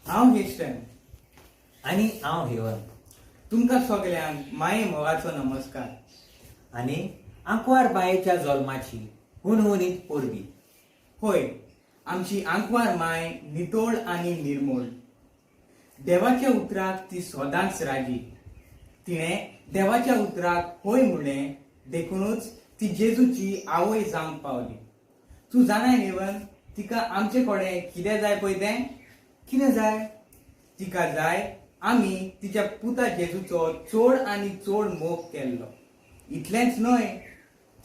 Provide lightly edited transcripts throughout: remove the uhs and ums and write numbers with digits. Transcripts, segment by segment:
हांव हेस्टन आणि हांव हेवन. तुमकां सगल्यांक माये मोगाचो नमस्कार. आणि आंकवार बायेच्या जल्माची हुणहुणीत पोरबी. होय, आमची आंकवार माय नितोळ आणि निर्मोळ. देवाच्या उतराक ती सदांच राजी. तिणें देवाच्या उतराक होय म्हणलें देखूनच ती जेजूची आवय जावंक पावली. तूं जाणाय हेवन, तिका आमचे कडेन कितें जाय पळय तें? कितें जाय? तिका जाय आमी तिच्या पुता जेजूचो चड आनी चड मोग केल्लो. इतलेंच न्हय,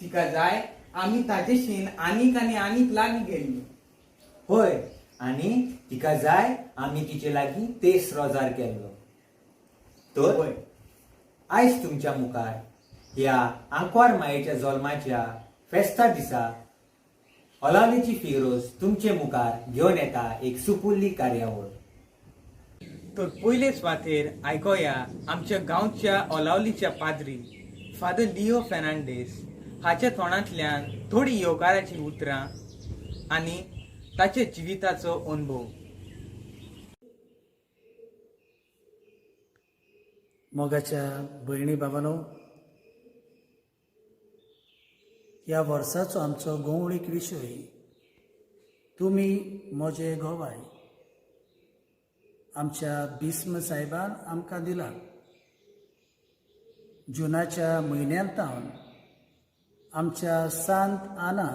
तिका जाय आमी ताजेशीन आनीक आनी आनीक लागीं गेल्लीं. होय, आणि तिका जाय आमी तिचे लागीं तेस रोजार केल्लो. तर होय, आयज तुमच्या मुखार ह्या आंकवार मायेच्या जल्माच्या फेस्ता दिसा ओलावलेची फिरोज तुमचे मुखार घेवन येता एक सुपुल्ली कार्यावळ. तर पयले सुवातेर आयकोया आमच्या गांवच्या ओलावलीच्या पाद्री फादर लिओ फेर्नांडीस हाच्या तोंडांतल्यान थोडी येवकाराची उतरां आनी ताचे जिविताचो अनुभव. मोगाच्या भयणी बाबांनो, ह्या वर्साचो आमचो गोवळीक विशय तुमी म्हजे गोवाय आमच्या बिस्म साहेबान आमकां दिला. जुनाच्या म्हयन्यांतावन आमच्या सांत आना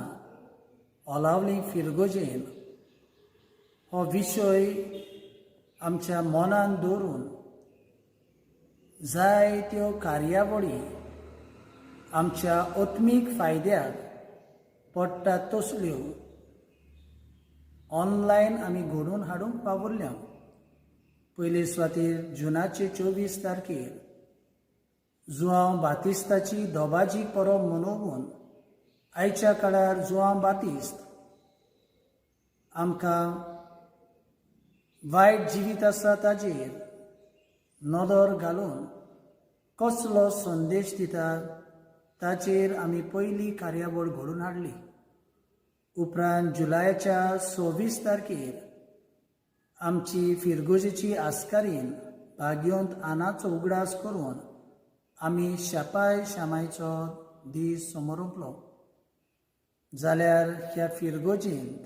ओलावली फिरगोजेन हो विशय आमच्या मनान दवरून जायत्यो कार्यावळी आमच्या आत्मीक फायद्याक पडटा तसल्यो ऑनलायन आमी घडोवन हाडूंक पावल्ल्या. पयले सुवातेर जुनाचे 24 तारखेर जुआंव बातिस्ताची दोबाजी परब मनोवन आयच्या काळार जुआंव बातिस्त आमकां वायट जिवीत आसा ताजेर नदर घालून कसलो संदेश दिता ताचेर आमी पयली कार्यावळ घडोवन हाडली. उपरांत जुलायाच्या 26 तारखेर आमची फिरगोजेची आस्कारीन भाग्योंत आनाचो उगडास करून आमी शापाय शामायचो दीस समोरुंपलो. जाल्यार ह्या फिरगोजेंत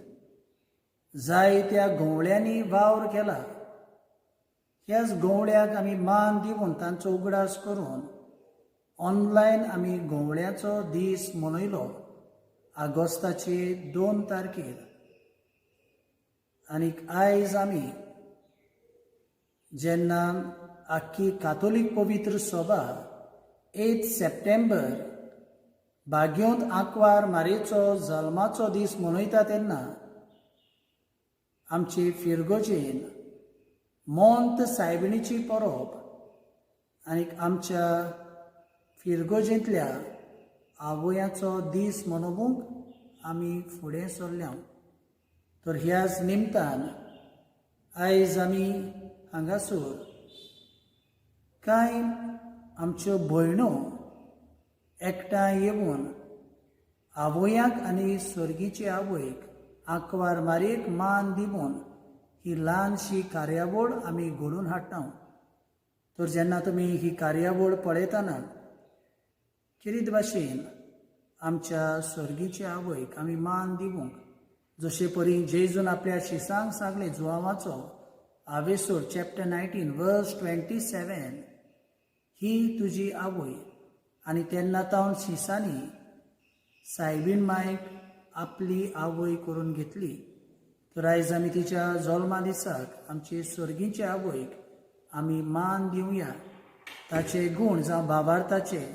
जायत्या गवळ्यांनी वावर केला. ह्याच गवळ्याक आमी मान दिवन तांचो उगडास करून ऑनलायन आमी गवळ्याचो दीस मनयलो आगोस्ताचे 2 तारखेर. आनीक आयज आमी जेन्ना आख्खी कातोलीक पवित्र सभा 8 सप्टेंबर भाग्योंत आंकवार मारेचो जल्माचो दीस मनयता तेन्ना आमचे फिरगोजेन मोंत सायबिणीची परब आनीक आमच्या फिरगोजेंतल्या आवयाचो दीस मनोवंक आमी फुडें सरल्या. तर ह्याच निमतान आयज आमी हांगासर कांय आमच्यो भयणो एकठांय येवन आवयांक आनी सर्गीचे आवयक आंकवार मारयेक मान दिवन ही ल्हानशी कार्यावळ आमी घडोवन हाडटा. तर जेन्ना तुमी ही कार्यावळ पळयतना किरीत भाशेन आमच्या सर्गीच्या आवयक आमी मान दिवंक, जशे परी जेजून आपल्या शिसांक सांगलें जुआंवाचो आवेसोर चॅप्टर 19 वर्स 27 ही तुजी आवय, आनी तेन्ना तावन शिसांनी सायबीण मायक आपली आवय करून घेतली. तर आयज आमी तिच्या जल्मा दिसाक आमचे सर्गीचे आवयक आमी मान दिवया. ताचे गूण जावं भावार्थाचे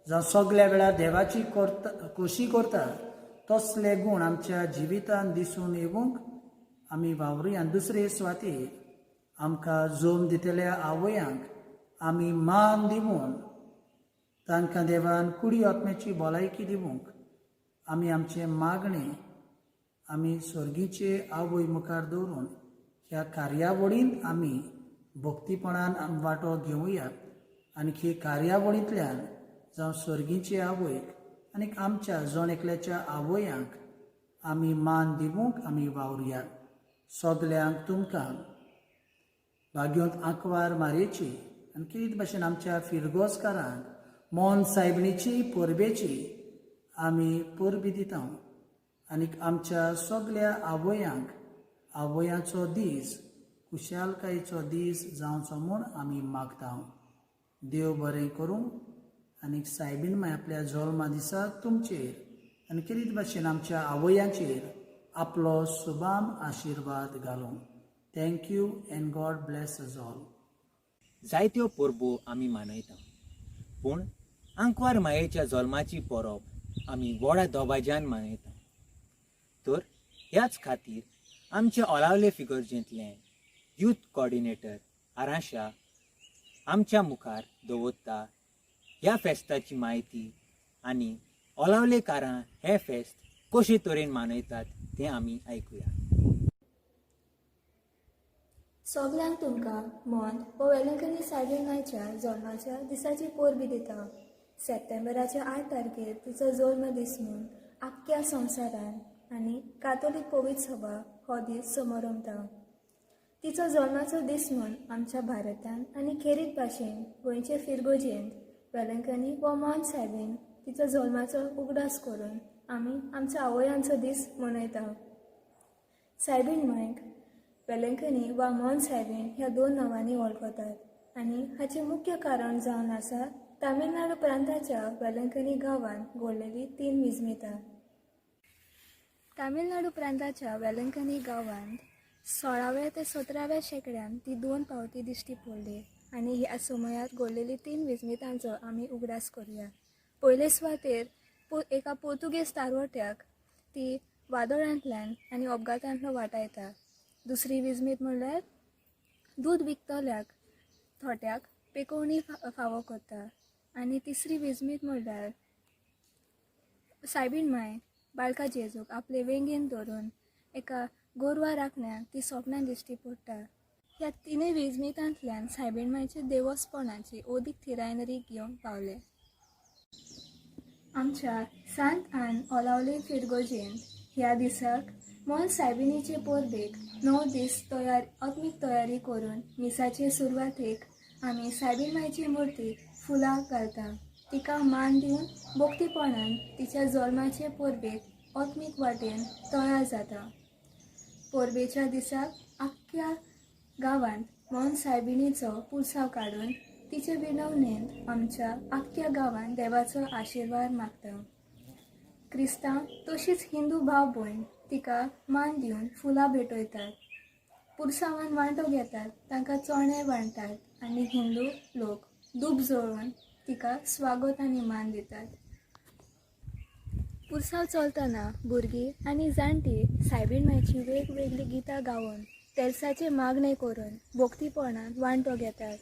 जावं सगळ्या वेळार देवाची खोशी करता तसले गूण आमच्या जिवितान दिसून येवंक आमी वावरुया. दुसरे सुवातेर आमकां जोम दितल्या आवयांक आमी मान दिवन तांकां देवान कुडी आत्म्याची भलायकी दिवंक आमी आमचें मागणें आमी सर्गीचे आवय मुखार दवरून ह्या कार्यावळींत आमी भक्तीपणान वांटो घेवया. आनी ही कार्यावळींतल्यान जावं सर्गीचे आवयक आनीक आमच्या जण एकल्याच्या आवयांक आमी मान दिवंक आमी वावरुया. सगल्यांक तुमकां भाग्योंत आंकवार मारयेची आनी किरीत भाशेन आमच्या फिरगोजकारांक मोहन सायबिणीची परबेची आमी परबी दिता आनीक आमच्या सगळ्या आवयांचो दीस खुशालकायेचो दीस जावचो म्हूण आमी मागता. देव बरें करूं आनीक सायबीण माय आपल्या जल्मा दिसा तुमचेर आनी किरीत भाशेन आमच्या आवयांचेर आपलो सुबाम आशिर्वाद घालूं. Thank you end God bless us all. जायत्यो परबो आमी मनयता, पूण आंकवार मायेच्या जल्माची परब आमी व्हडा दबाज्यान मनयता. तर ह्याच खातीर आमचे ओलावले फिगर्जेंतले यूथ कोऑर्डिनेटर आराशा आमच्या मुखार दवरता ह्या फेस्ताची म्हायती आनी ओलावलेकारां हे फेस्त कशे तरेन मनयतात तें आमी आयकुया. सगळ्यांक तुमकां मोन व वेलंकनी सायबीण मायच्या जल्माच्या दिसाची परबी दिता. सप्टेंबराच्या 8 तारखेर तिचो जल्म दीस म्हूण आख्ख्या संवसारान आनी कातोलीक पवित्र सभा हो दीस समोरंभता. तिचो जल्माचो दीस म्हूण आमच्या भारतान आनी खेरीत भाशेन गोंयचे फिरगोजेंत वेलंकनी व मोहन सायबीण तिचो जल्माचो उगडास करून आमी आमच्या आवयांचो दीस मनयता. सायबीण मांयक वेलंकनी वा मोहन सायबीण ह्या 2 नांवांनी वळखतात आनी हाचें मुख्य कारण जावन आसा तामिळनाडू प्रांताच्या वेलंकनी गांवांत घडलेली 3 विजमितां. तामिळनाडू प्रांताच्या वेलंकनी गांवांत 16व्या ते 17व्या शेंकड्यान ती 2 पावटी दिश्टी पडली आनी ह्या समयात घडलेली 3 विजमितांचो आमी उगडास करुया. पयले सुवातेर एका पोर्तुगेज तारवट्याक ती वादळांतल्यान आनी अपघातांतलो वाटायता. दुसरी विजमीत म्हणल्यार दूद विकतल्याक थोट्याक पेकोवणी फावो करता आनी तिसरी विजमीत म्हणल्यार सायबीण माय बाळका जेजूक आपले वेंगेन धरून एका गोरवां राखण्याक ती सपनान दिश्टी पडटा. ह्या 3 विजमितांतल्यान सायबीण मायचे देवस्पणाची ओदीक थिरायनरी घेवंक पावले. आमच्या सांत आन ओलावले फिरगोजेंत ह्या दिसाक मोहन सायबिणीचे परबेक 9 दीस आत्मीक तयारी करून मिसाचे सुरवातेक आमी सायबीण मायची मुर्तीक फुलां घालता. तिका मान दिवन भोक्तीपणान तिच्या जल्माचे परबेक आत्मीक वाटेन तयार जाता. परबेच्या दिसाक आख्ख्या गांवांत मोहन सायबिणीचो पुरसांव काडून तिचे विनवणेंत आमच्या आख्ख्या गांवांत देवाचो आशिर्वाद मागता. क्रिस्तांव तशीच हिंदू भाव भयण तिका मान दिवन फुलां भेटयतात. पुरसांवान वांटो घेतात, तांकां चोणे वांटतात आनी हिंदू लोक दूब जळोवन तिका स्वागत आनी मान दितात. पुरसांव चलतना भुरगीं आनी जाणटी सायबीण मायची वेगवेगळी गितां गावन तेलसाचे मागणे करून भोक्तीपणान वांटो घेतात.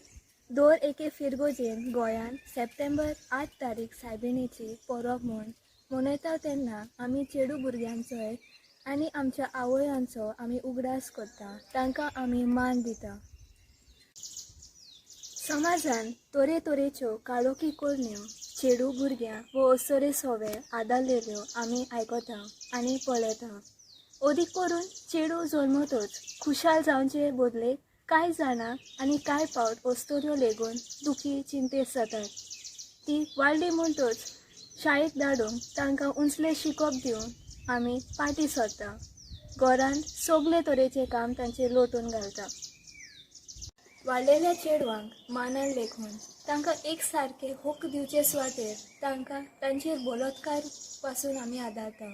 दर एके फिरगोजेन गोंयान सप्टेंबर 8 तारीख सायबिणीची परब म्हूण मनयता तेन्ना आमी चेडू भुरग्यांचोय आनी आमच्या आवयांचो आमी उगडास करता, तांकां आमी मान दिता. समाजान तरेतरेच्यो काळोखी करण्यो चेडू भुरग्यां व असरे सवे आदारलेल्यो आमी आयकता आनी पळयता. अदीक करून चेडू जल्मतच खुशाल जावचे बदले कांय जाणां आनी कांय फावट अस्तोऱ्यो लेगून दुखी चिंतेत जातात. ती वाडली म्हणटच शाळेक धाडूंक तांकां उंचले शिकप दिवन आमी पाटी सरता. घरान सगळे तरेचे काम तांचेर लोटून घालता. वाडलेल्या चेडवांक मानान लेखून तांकां एक सारके हक्क दिवचे सुवातेर तांकां तांचेर बलात्कार पासून आमी आदारता.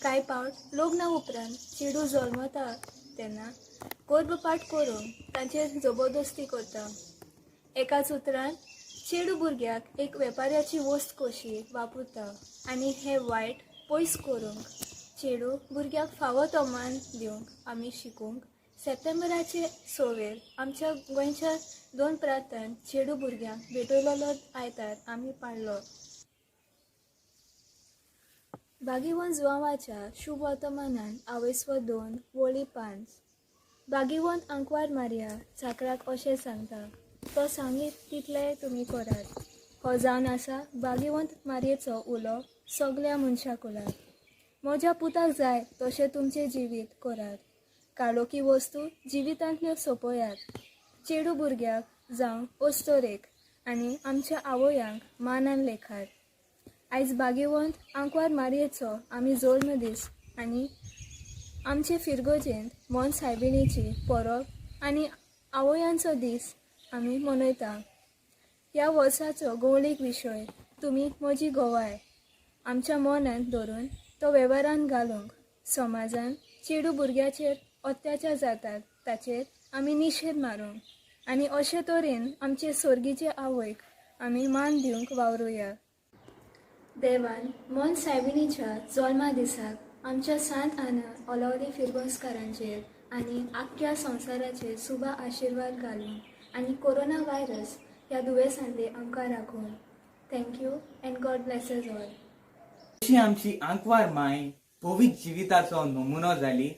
कांय फावट लग्ना उपरांत चेडू जल्मता तेन्ना गर्भपात करून तांचेर जबरदस्ती करता. एकाच उतरान चेडू भुरग्याक एक वेपाऱ्याची वस्त कशी वापरता आनी हे वायट पयस करूंक चेडू भुरग्याक फावो तो मान दिवंक आमी शिकूंक सप्टेंबराचे 6 आमच्या गोंयच्या 2 प्रांतांत चेडू भुरग्यांक भेटयलोलो आयतार आमी पाळलो. बागीवन जुवांवाच्या शुभ वर्तमानान आवयस्व 2 वळी 5. बागीवंत आंकवार मारिया चाकराक अशें सांगता, तो सांगीत तितलें तुमी करात. हो जावन आसा बागीवंत मारयेचो उलो सगळ्या मनशाक उलात. म्हज्या पुताक जाय तशें तुमचें जिवीत करात. काळोखी वस्तू जिवितांतल्यो सोंपयात, चेडू भुरग्याक जावं ओस्तोरेक आनी आमच्या आवयांक मानान लेखात. आयज बागेवंत आंकवार मारयेचो आमी जल्म दीस आनी आमचे फिरगोजेंत मन सायबिणीची परब आनी आवयांचो दीस आमी मनयता. ह्या वर्साचो गवळीक विशय तुमी म्हजी गोवाय आमच्या मनांत धरून तो वेव्हारान घालूंक समाजान चेडू भुरग्याचेर अत्याचार जातात ताचेर आमी निशेध मारूंक आनी अशे तरेन आमचे सर्गीचे आवयक आमी मान दिवंक वावरुया. देवान मन सायबिणीच्या जल्मा दिसाक आमच्या सांत आना ओलावले फिरगोंजकारांचेर आनी आख्ख्या संवसाराचेर सुबा आशिर्वाद घालून आनी कोरोना व्हायरस ह्या दुयेंसांतले आमकां राखून. Thank you and God blesses all. अशी आमची आंकवार माय पवित्र जिविताचो नमुनो जाली.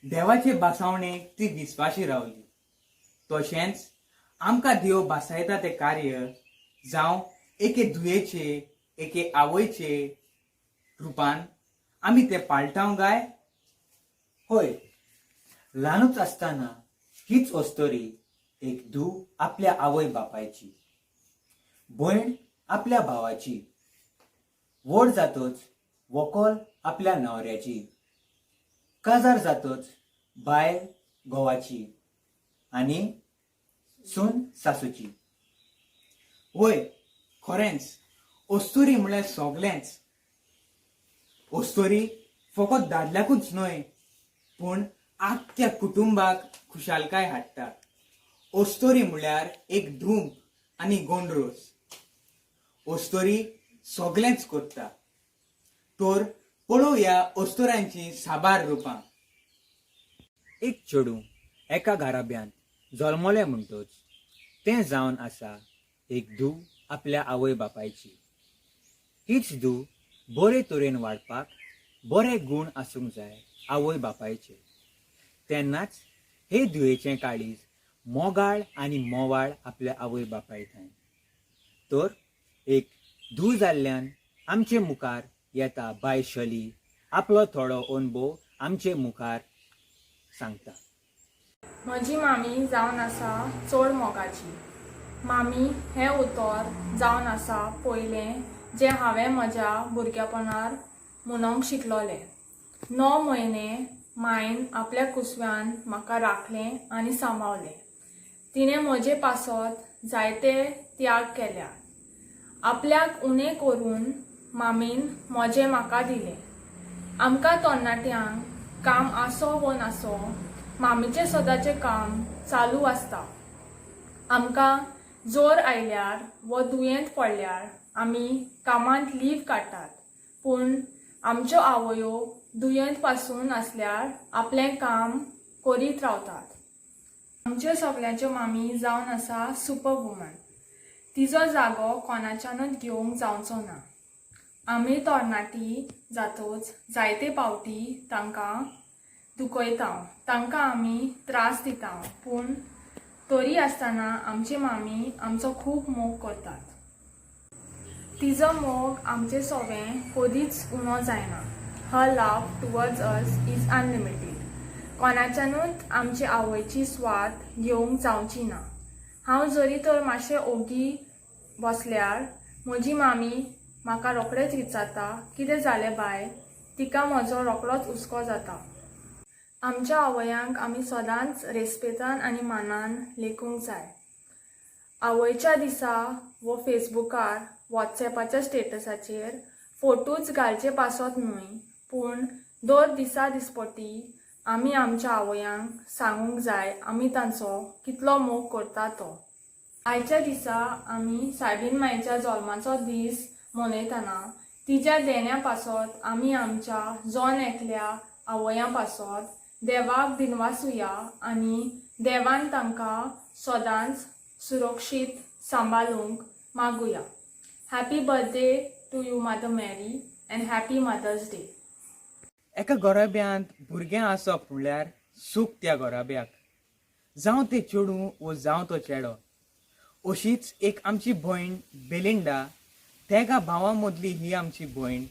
देवाचे बासावणेक ती विस्वाशी रावली. तशेंच आमकां देव बासायता ते कार्य जावं एके दुयेचे एके आवयचे रुपान आमी ते पाळटाव गाय. होय, ल्हानूच आसतना हीच ओस्तोरी एक धूव आपल्या आवय बापायची, भयण आपल्या भावाची, व्हड जातोच व्हंकल आपल्या न्हवऱ्याची, काजार जातोच बायल घोवाची आनी सून सासूची. वय खरेंच ओस्तोरी म्हळ्यार सोगलेंच. ओस्तोरी फकत दादल्याकूच न्हय पूण आख्ख्या कुटुंबाक खुशालकाय हाडटा. ओस्तोरी म्हळ्यार एक धूम आनी गोंडरोस. ओस्तोरी सोगलेंच करता. तर पळोवया ओस्तोऱ्यांची साबार रुपां. एक चेडूं एका घराब्यांत जल्मलें म्हणटोच तें जावन आसा एक धूव आपल्या आवय बापायची. हीच धूव बरे तरेन वाडपाक बरे गूण आसूंक जाय आवय बापायचे. तेन्नाच हे धुयेचें काळीज मोगाळ आनी मोवाळ आपल्या आवय बापाय थंय. तर एक धूव जाल्ल्यान आमचे मुखार येता बाय शली आपलो थोडो अनुभव आमचे मुखार सांगता. म्हजी मामी जावन आसा चड मोगाची. मामी हें उतर जावन आसा पयलें जें हांवें म्हज्या भुरगेपणार म्हणोंक शिकलोलें. 9 म्हयने मायन आपल्या कुसव्यान म्हाका राखलें आनी सांबाळलें. तिणें म्हजे पासत जायते त्याग केल्या. आपल्याक उणें करून मामीन मोजें म्हाका दिलें. आमकां तरणाट्यांक काम आसो वा नासो मामीचें सदांचें काम चालू आसता. आमकां जोर आयल्यार वा दुयेंत पडल्यार आमी कामांत लीव काडटात. पूण आमच्यो आवयो दुयेंत पासून आसल्यार आपलें काम करीत रावतात. आमच्यो सगळ्यांच्यो मामी जावन आसा सुपर वुमन. तिजो जागो कोणाच्यानूच घेवंक जावचो ना. आमी तरणाटी जातोच जायते पावटी तांकां दुखयता, तांकां आमी त्रास दिता. पूण तरी आसतना आमची मामी आमचो खूब मोग करतात. तिजो मोग आमचे सगळें कधीच उणो जायना. Her love towards us is unlimited. कोणाच्यानूच आमचे आवयची स्वार्थ घेवंक जावची ना. हांव जरी तर मातशें ओगी बसल्यार म्हजी मामी म्हाका रोखडेच विचारता कितें जालें बाय. तिका म्हजो रोखडोच हुस्को जाता. आमच्या आवयांक आमी सदांच रेस्पेतान आनी मानान लेखूंक जाय. आवयच्या दिसा वो फेसबुकार वॉट्सॅपाच्या स्टेटसाचेर फोटोच घालचे पासत न्हय पूण दर दिसा दिसपटी आमी आमच्या आवयांक सांगूंक जाय आमी तांचो कितलो मोग करता तो. आयच्या दिसा आमी सायबीण मायच्या जल्माचो दीस मनयतना तिच्या देण्या पासत आमी आमच्या जोन एकल्या आवयां पासत देवाक दिनवासुया आनी देवान तांकां सदांच सुरक्षीत सांबाळूंक मागुया. Happy birthday to you mother Mary and happy mother's day. एका गोराब्यांत भुरगें आसप म्हणल्यार सूख त्या गोराब्याक. जावं ते चेडूं वो जावं तो चेडो. अशीच एक आमची भयण बेलिंडा. तेगा भावां मदली ही आमची भयण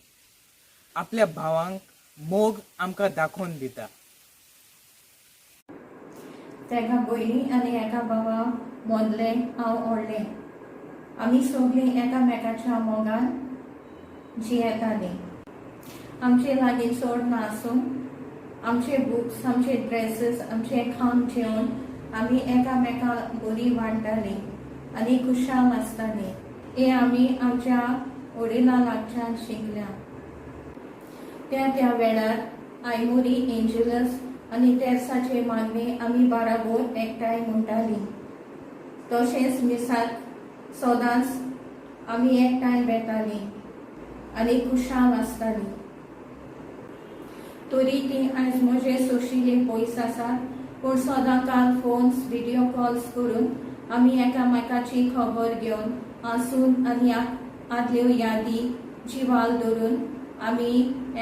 आपल्या भावांक मोग आमकां दाखोवन दिता. तेका भयणी आनी एका भावा मोदलें हांव व्हडलें. आमी सगळीं एकामेकाच्या मोगान जियेतालीं. आमचे लागीं चड नासून आमचे बुक्स, आमचे ड्रेसीस, आमचे खाण जेवण आमी एकामेकाक बरी वाडटालीं आनी खुशाल आसतालीं. हे आमी आमच्या वडिलां लागच्यान शिकल्या. त्या वेळार आयमोरी, एंजलस आनी तेर्साचे मागणे आमी बाराबोर एकठांय म्हणटालीं. तशेंच मिसाक सदांच आमी एकठांय बेतालीं आनी खुशाल आसतालीं. तरी ती आयज म्हजे सुशिले पयस आसात, पूण सदां काल फोन्स, व्हिडिओ कॉल्स करून आमी एकामेकाची खबर घेवन हांसून आनी आदल्यो यादी जिवाल धरून आमी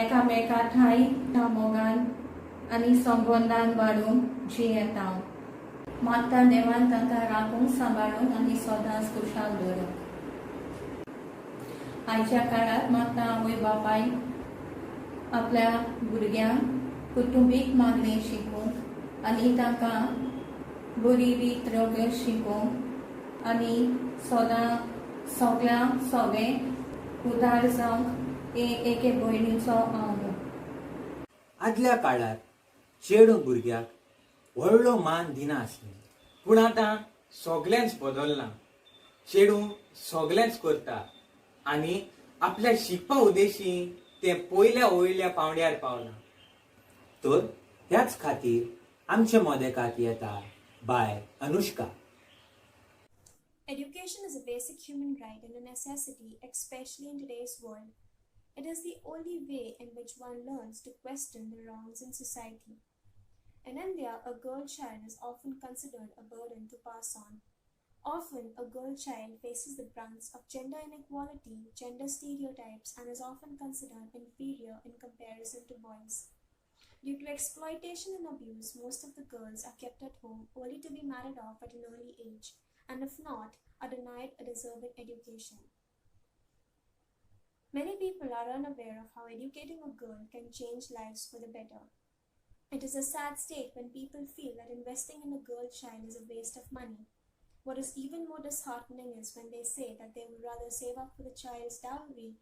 एकामेका ठाई मोगान आनी संबंदान वाडूंक जियेता. मागता देवान तांकां राखूंक, सांबाळून आनी सदांच खुशाल दवरूंक. आयच्या काळार मागता आवय बापाय आपल्या भुरग्यांक कुटुंबीक मागणें शिकोवंक आनी तांकां बरी रीत रगत शिकोवंक आनी सदां सगळ्यांक सगळें उदार जावंक एके भयणीचो हांव. आदल्या काळार चेडूं भुरग्याक व्हडलो मान दिना आसलें. पूण आतां सगळेंच बदललां. चेडूं सगळेंच करता आनी आपल्या शिकपा उद्देशी तें पयल्या वयल्या पावंड्यार पावलां. तर ह्याच खातीर आमच्या मोदेकात येता by Anushka. Education is a basic human right and a necessity, especially in today's world. It is the only way in which one learns to question the wrongs in society. In India, a girl child is often considered a burden to pass on. Often, a girl child faces the brunts of gender inequality, gender stereotypes, and is often considered inferior in comparison to boys. Due to exploitation and abuse, most of the girls are kept at home only to be married off at an early age, and if not, are denied a deserving education. Many people are unaware of how educating a girl can change lives for the better. It is a sad state when people feel that investing in a girl child is a waste of money. What is even more disheartening is when they say that they would rather save up for the child's dowry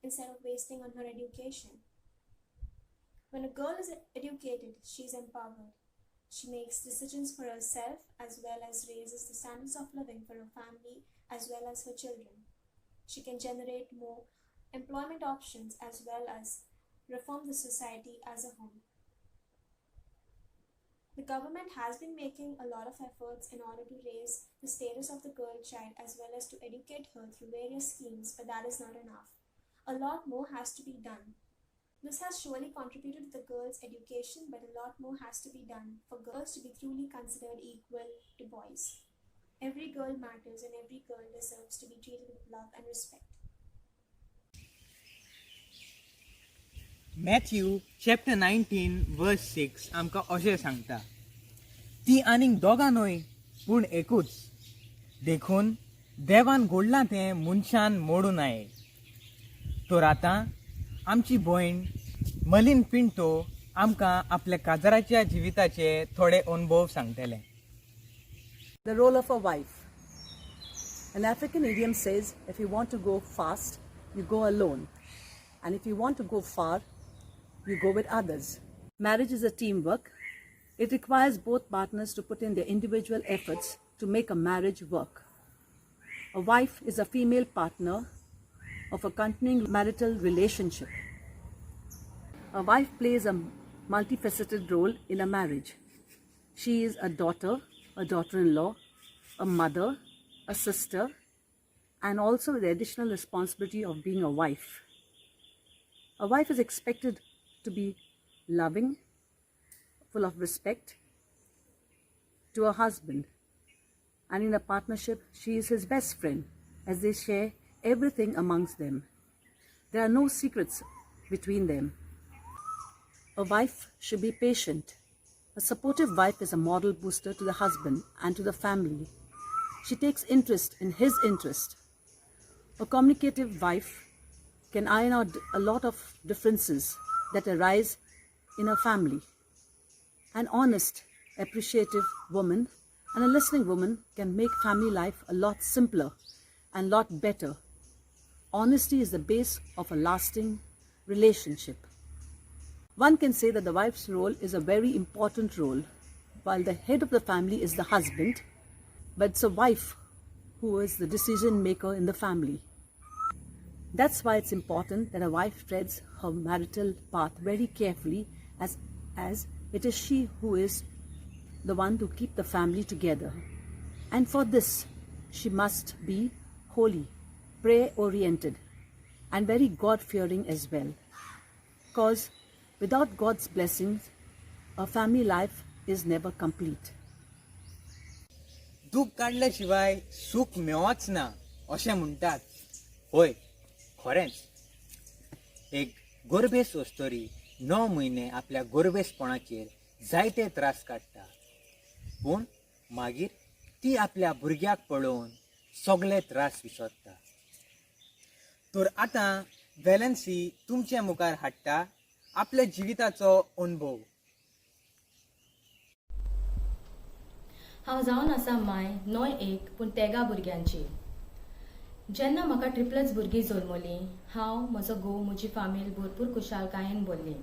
instead of wasting on her education. When a girl is educated, she is empowered. She makes decisions for herself as well as raises the standards of living for her family as well as her children. She can generate more employment options as well as reform the society as a whole. The government has been making a lot of efforts in order to raise the status of the girl child as well as to educate her through various schemes, but that is not enough. A lot more has to be done. This has surely contributed to the girls' education, but a lot more has to be done for girls to be truly considered equal to boys. Every girl matters and every girl deserves to be treated with love and respect. Matthew chapter 19 वर्स 6 आमकां अशें सांगता, ती आनीक दोगां न्हय पूण एकूच. देखून देवान घडलां तें मनशान मोडूं नये. तर आतां आमची भयण मलीन पिंटो आमकां आपल्या काजाराच्या जिविताचे थोडे अनुभव सांगतले. The role of a wife. An African idiom says, if you want to go fast, you go alone. And if you want to go far, you go with others. Marriage is a teamwork. It requires both partners to put in their individual efforts to make a marriage work. A wife is a female partner of a continuing marital relationship. A wife plays a multifaceted role in a marriage. She is a daughter, a daughter-in-law, a mother, a sister, and also the additional responsibility of being a wife. A wife is expected to be loving, full of respect to her husband. And in a partnership, she is his best friend as they share everything amongst them. There are no secrets between them. A wife should be patient. A supportive wife is a moral booster to the husband and to the family. She takes interest in his interest. A communicative wife can iron out a lot of differences that arise in a family. An honest appreciative woman and a listening woman can make family life a lot simpler and lot better. Honesty is the base of a lasting relationship. One can say that the wife's role is a very important role, while the head of the family is the husband, but it's a wife who is the decision maker in the family. That's why it's important that a wife treads her marital path very carefully, as it is she who is the one to keep the family together. And for this, she must be holy, prayer-oriented, and very God-fearing as well. Because without God's blessings, a family life is never complete. दूख काडल्याशिवाय सुख मेवच ना अशें म्हणटात. होय, खरेंच. एक गोरबेस वस्तोरी 9 म्हयने आपल्या गोरबेसपणाचेर जायते त्रास काडटा, पूण मागीर ती आपल्या भुरग्याक पळोवन सगळे त्रास विसरता. तर आतां वेलन्सी तुमचे मुखार हाडटा आपल्या जिविताचो अनुभव. हांव जावन आसा माय 9 पूण तेगा भुरग्यांची. जेन्ना म्हाका ट्रिपलच भुरगीं जल्मलीं, हांव म्हजो घोव म्हजी फामील भरपूर खुशालकायेन भरली.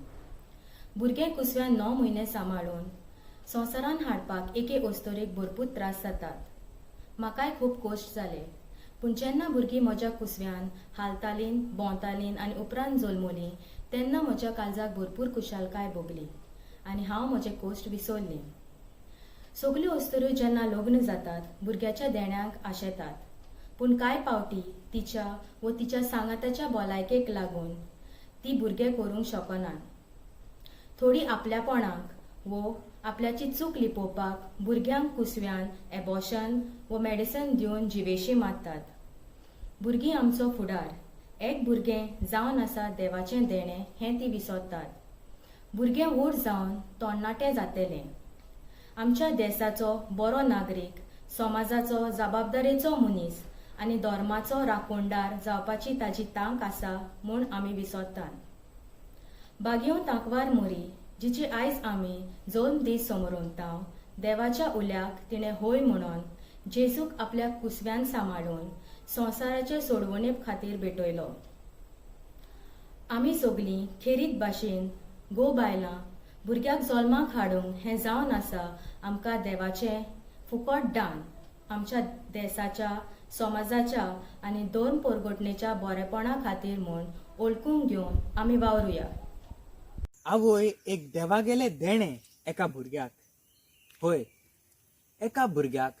भुरगें कुसव्यान 9 म्हयने सांबाळून संवसारान हाडपाक एके वस्तोरेक भरपूर त्रास जातात. म्हाकाय खूब कश्ट जाले, पूण जेन्ना भुरगीं म्हज्या कुसव्यान हालतालीं, भोंवतालीं आनी उपरांत जल्मलीं, तेन्ना म्हज्या काळजाक भरपूर खुशालकाय भोगली आनी हांव म्हजे कश्ट विसरली. सगल्यो वस्तोऱ्यो जेन्ना लग्न जातात, भुरग्याच्या देण्याक आशेतात, पूण कांय पावटी तिच्या व तिच्या सांगाताच्या भलायकेक लागून ती भुरगें करूंक शकनात. थोडी आपल्यापणाक व आपल्याची चूक लिपोवपाक भुरग्यांक कुसव्यान एबॉर्शन व मेडिसन दिवन जिवेशी मारतात. भुरगीं आमचो फुडार. एक भुरगें जावन आसा देवाचें देणें हें ती विसरतात. भुरगें व्हड जावन तरणाटें जातलें. आमच्या देशाचो बरो नागरीक, समाजाचो जबाबदारेचो मनीस आनी धर्माचो राखणदार जावपाची ताची तांक आसा म्हूण आमी विसरतात. बागयो तांकवार मोरी, जिची आयज आमी जल्म दीस समोरता, देवाच्या उल्याक तिणें होय म्हणून जेजूक आपल्या कुसव्यान सांबाळून संवसाराचे सोडवणे खातीर भेटयलो. आमी सगलीं खेरीत भाशेन गो बायलां भुरग्याक जल्माक हाडूंक हें जावन आसा आमकां देवाचें फुकट दान. आमच्या देशाच्या, समाजाच्या आनी धर्म परगटणेच्या बरेपणा खातीर म्हूण ओळखूंक घेवन आमी वावरुया. आवय एक देवागेले देणे एका भुरग्याक. होय, एका भुरग्याक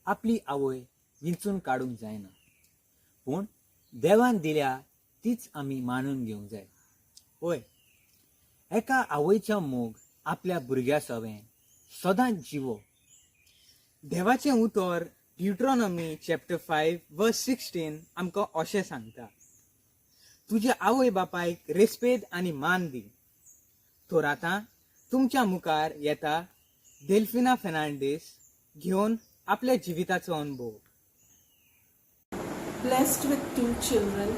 आपली आवय विंचून काडूंक जायना, पूण देवान दिल्या तीच आमी मानून घेवंक जाय. होय, एका आवयच्या मोग आपल्या भुरग्या सवें सदांच जिवो. देवाचें उतर ड्युट्रॉनॉमी चॅप्टर 5 वर्स 16 आमकां अशें सांगता, तुज्या आवय बापायक रेस्पेद आनी मान दी. तर आतां तुमच्या मुखार येता डेल्फिना फेर्नांडीस घेवन आपल्या जिविताचो अनुभव. Blessed with 2 children,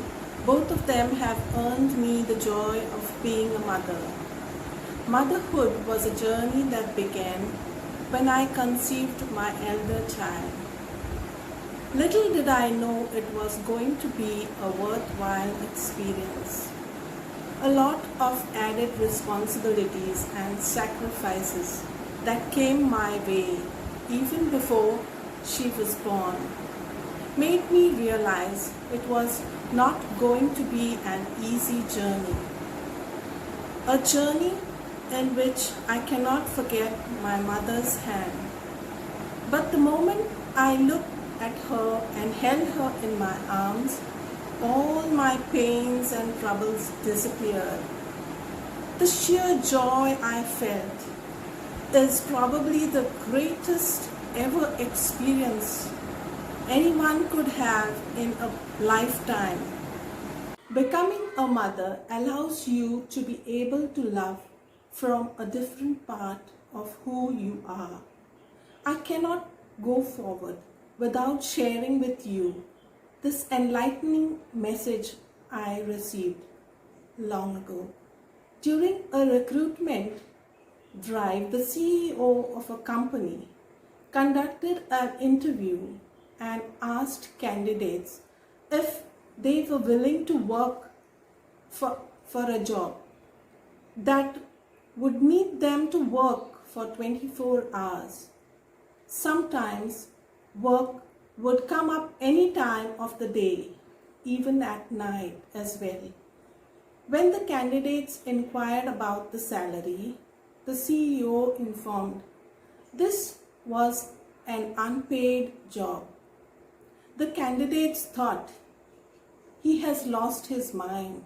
both of them have earned me the joy of being a mother. Motherhood was a journey that began when I conceived my elder child. Little did I know it was going to be a worthwhile experience. A lot of added responsibilities and sacrifices that came my way even before she was born made me realize it was not going to be an easy journey. A journey in which I cannot forget my mother's hand. But the moment I looked at her and held her in my arms, all my pains and troubles disappeared. The sheer joy I felt is probably the greatest ever experience anyone could have in a lifetime. Becoming a mother allows you to be able to love from a different part of who you are. I cannot go forward without sharing with you this enlightening message I received long ago. During a recruitment Drive, the CEO of a company, conducted an interview and asked candidates if they were willing to work for a job that would need them to work for 24 hours. Sometimes work would come up any time of the day, even at night as well. When the candidates inquired about the salary, the CEO informed this was an unpaid job. The candidates thought he has lost his mind,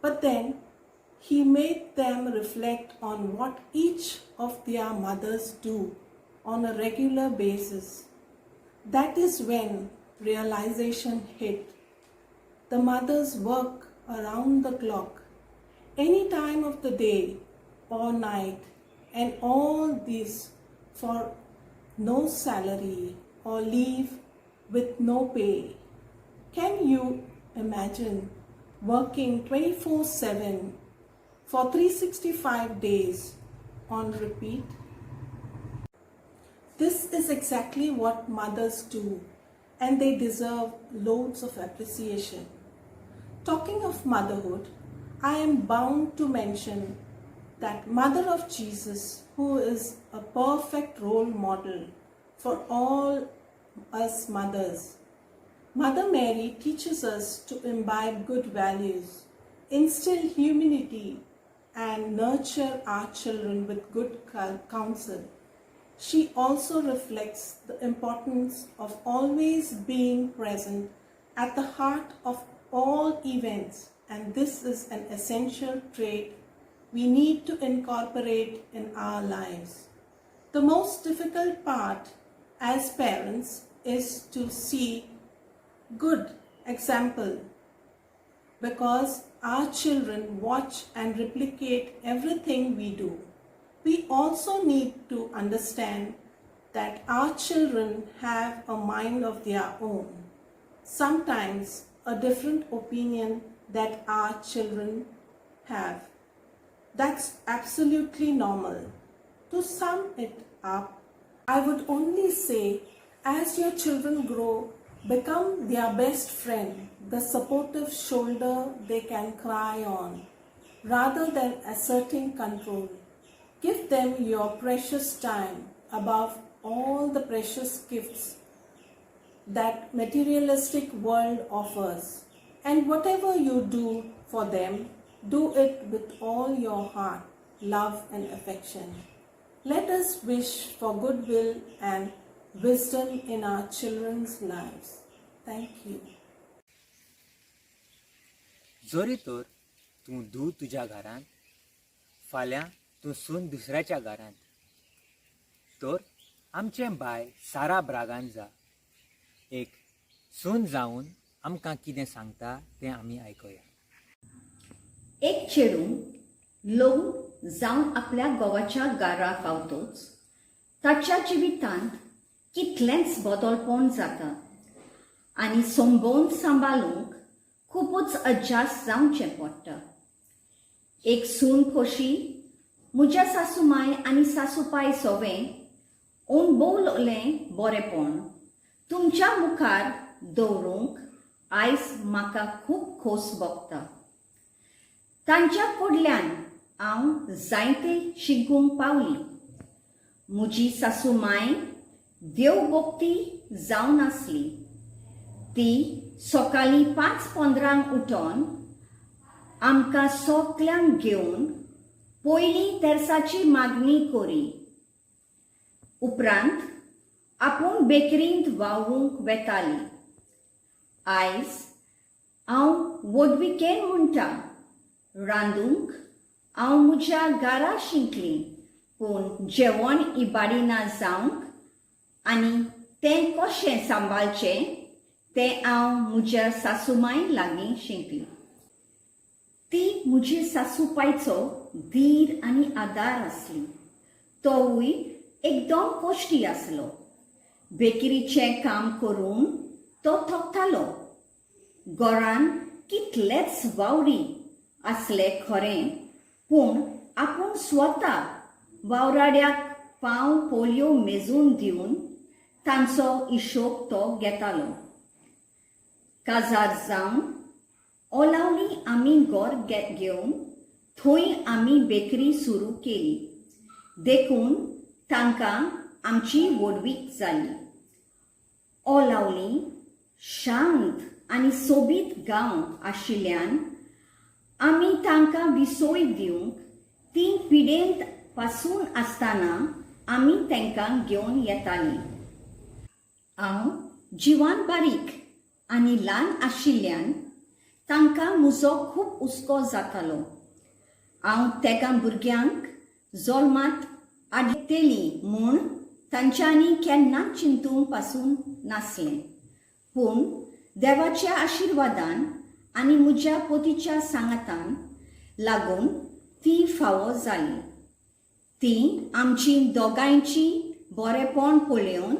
but then he made them reflect on what each of their mothers do on a regular basis. That is when realization hit. The mothers work around the clock, any time of the day or night, and all this for no salary or leave with no pay. Can you imagine working 24/7 for 365 days on repeat? This is exactly what mothers do, and they deserve loads of appreciation. Talking of motherhood, I am bound to mention that Mother of Jesus, who is a perfect role model for all us mothers. Mother Mary teaches us to imbibe good values, instill humility, and nurture our children with good counsel. She also reflects the importance of always being present at the heart of all events, and this is an essential trait we need to incorporate in our lives. The most difficult part as parents is to see good example, because our children watch and replicate everything we do. We also need to understand that our children have a mind of their own, sometimes a different opinion that our children have. That's absolutely normal. To sum it up, I would only say, as your children grow, become their best friend, the supportive shoulder they can cry on, rather than asserting control. Give them your precious time above all the precious gifts that materialistic world offers. And whatever you do for them, do it with all your heart, love and affection. Let us wish for goodwill and wisdom in our children's lives. Thank you. जोरी तर तूं धूव तुज्या घरांत, फाल्यां तूं सून दुसऱ्याच्या घरांत, तर आमचें बाय सारा ब्रागान जा. एक सून जावन आमकां कितें सांगता तें आमी आयकया. एक चेडूं लग्न जावन आपल्या घोवाच्या घरा पावतोच ताच्या जिवितांत कितलेंच बदलपण जाता आनी समजून सांबाळूंक खूबच अजास जावचें पडटा. एक सून कशी म्हज्या सासूमाय आनी सासूपाय सवें अणभवलें बरेपण तुमच्या मुखार दवरूंक आयज म्हाका खूब खोस भोगता. तांच्या कडल्यान हांव जायतें शिकूंक पावली. म्हजी सासूमाय देवभक्ती जावन आसली. ती सकाळीं 5:15 उठोन आमकां सगल्यांक घेवन पयलीं तेर्साची मागणी करी. उपरांत आपूण बेकरींत वावूंक वेताली. आयज हांव वडविकेन म्हणटा. रांदूंक हांव म्हज्या घरा शिंकली, पूण जेवण इबाडिना जावंक आनी तें कशें सांबाळचें तें हांव म्हज्या सासूमाय लागीं शिंकली. ती म्हजी सासूपायचो धीर आनी आदार आसली. तोवूय एकदम कश्टी आसलो. बेकरीचें काम करून तो थकतालो. घरान कितलेच वावडी आसले खरें, पूण आपूण स्वता वावराड्याक पांव पोलियो मेजून दिवन तांचो हिशोब तो घेतालो. काजार जावन ओलावली आमी घर घेवन थंय आमी बेकरी सुरू केली. देखून तांकां आमची वडवीक जाली. ओलावली शांत आनी सोबीत गांव आशिल्ल्यान आमी तांकां विसोय दिवंक 3 पिडेंत पासून आसतना आमी तांकां घेवन येतालीं. हांव जिवान बारीक आनी ल्हान आशिल्ल्यान तांकां म्हजो खूब हुस्को जातालो. हांव तेगा भुरग्यांक जल्मांत हाडटली म्हूण तांच्यांनी केन्नाच चिंतूंक पासून नासलें. पूण देवाच्या आशिर्वादान आनी म्हज्या पतीच्या सांगातान लागून ती फावो जाली. ती आमची दोगांयची बरेपण पळोवन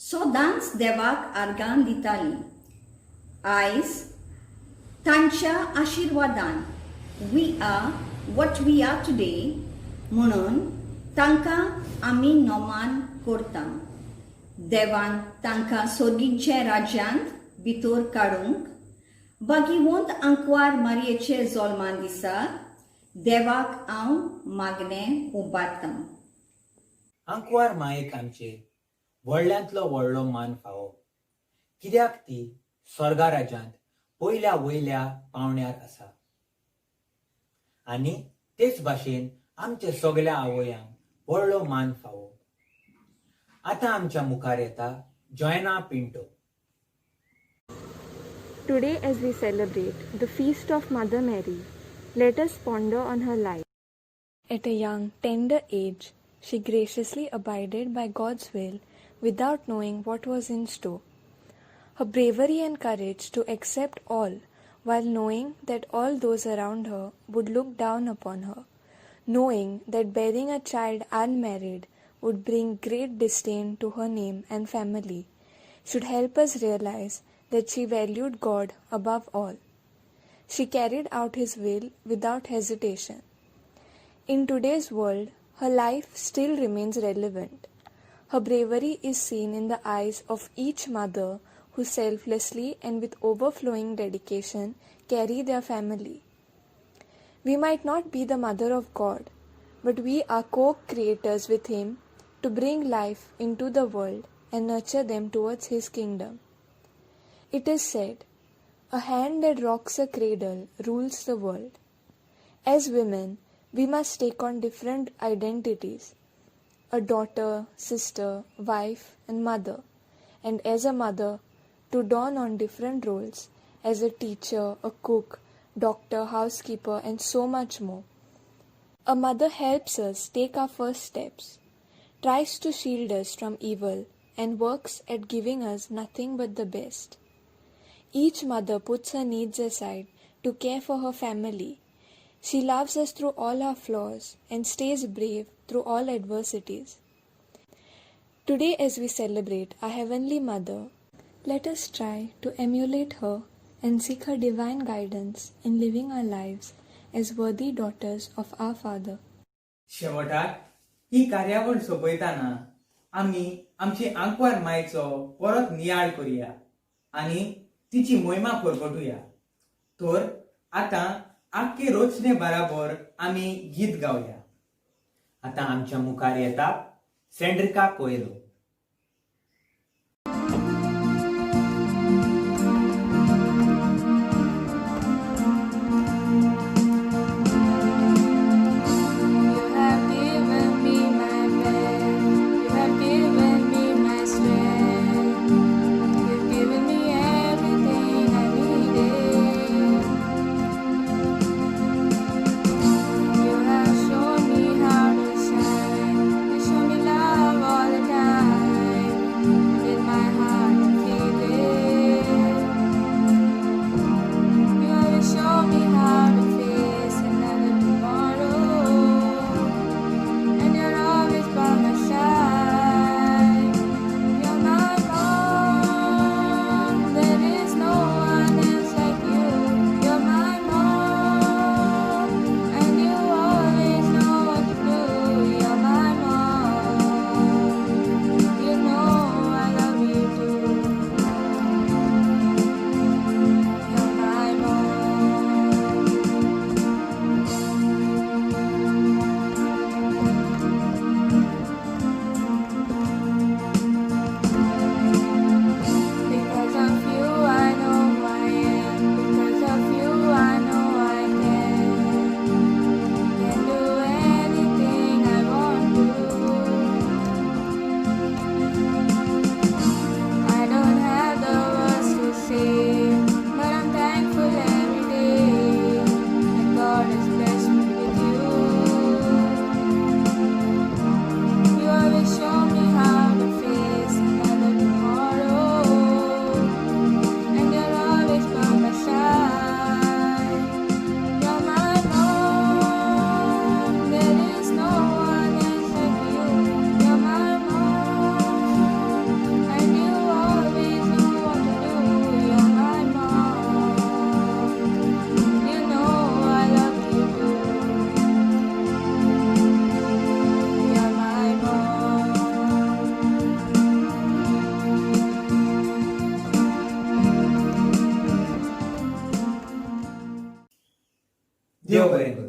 सदांच देवाक आर्गां दिताली. आयज तांच्या आशिर्वादान we are what we are today म्हणून तांकां आमी नोमान करता. देवान तांकां सोर्गीच्या राज्यांत भितर काडूंक भागिवंत आंकवार मारयेचे जल्मा दिसा देवाक हांव मागणें उबारतां. आंकवार मायेक आमचे व्हडल्यांतलो व्हडलो मान फावो, कित्याक ती स्वर्गा राज्यांत पयल्या वयल्या पावण्यार आसा. आनी तेच भाशेन आमच्या सगळ्या आवयांक व्हडलो मान फावो. आतां आमच्या मुखार येता जॉयना Pinto. Today, as we celebrate the feast of Mother Mary, let us ponder on her life. At a young, tender age, she graciously abided by God's will without knowing what was in store. Her bravery and courage to accept all while knowing that all those around her would look down upon her, knowing that bearing a child unmarried would bring great disdain to her name and family, should help us realize that she valued God above all. She carried out His will without hesitation. In today's world, her life still remains relevant. Her bravery is seen in the eyes of each mother who selflessly and with overflowing dedication carry their family. We might not be the mother of God, but we are co-creators with Him to bring life into the world and nurture them towards His kingdom. It is said, "A hand that rocks a cradle rules the world." As women, we must take on different identities: a daughter, sister, wife, and mother, and as a mother, to don on different roles as a teacher, a cook, doctor, housekeeper, and so much more. A mother helps us take our first steps, tries to shield us from evil, and works at giving us nothing but the best. Each mother puts her needs aside to care for her family. She loves us through all our flaws and stays brave through all adversities. Today, as we celebrate our Heavenly Mother, let us try to emulate her and seek her divine guidance in living our lives as worthy daughters of our Father. शेवटाक ही कार्यावळ सोंपयतना आमी आमची आंकवार मायेचो परत नियाळ करुया आनी तिची महिमा परगटुया. तर आतां आख्खे रोचने बराबर आमी गीत गावया. आतां आमच्या मुखार येता सेंड्रिका Coelho. You have shown me how to shine. You show me love all the time. देव बरें करूं.